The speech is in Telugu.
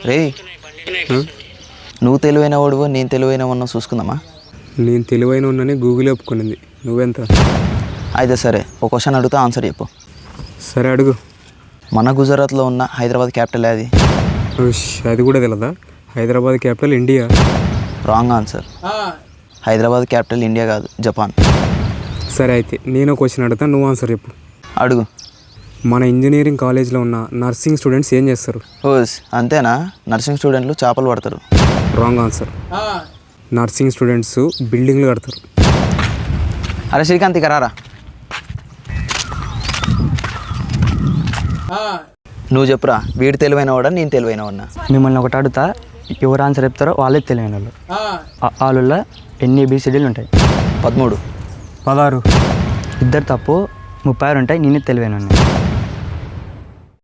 రే, నువ్వు తెలివైన వాడువో నేను తెలివైన వాడినో చూసుకుందామా? నేను తెలివైన ఉన్నని గూగుల్ ఒప్పుకునింది. నువ్వెంత? అయితే సరే, ఒక క్వశ్చన్ అడుగుతా, ఆన్సర్ చెప్పు. సరే అడుగు. మన గుజరాత్లో ఉన్న హైదరాబాద్ క్యాపిటల్ అది? అది కూడా తెలదా? Hyderabad capital India. Wrong answer. Hyderabad capital India కాదు, జపాన్. సరే అయితే నేను క్వశ్చన్ అడుగుతా, నువ్వు ఆన్సర్ చెప్పు. అడుగు. మన ఇంజనీరింగ్ కాలేజ్లో ఉన్న నర్సింగ్ స్టూడెంట్స్ ఏం చేస్తారు? ఓస్ అంతేనా? నర్సింగ్ స్టూడెంట్లు చేపలు పడతారు. Wrong answer. నర్సింగ్ స్టూడెంట్స్ బిల్డింగ్లు కడతారు. అరే శ్రీకాంత్, ఇక రారా. నువ్వు చెప్పురా, వీడు తెలివైన వాడా నేను తెలివైన వాడినా? మిమ్మల్ని ఒకటి అడుగుతా, ఎవరు ఆన్సర్ చెప్తారో వాళ్ళే తెలియని వాళ్ళు. వాళ్ళ ఎన్ని ఏబిసిడీలు ఉంటాయి? 13. 16. ఇద్దరు తప్పు, 36 ఉంటాయి. నేనే తెలివైన వాడిని.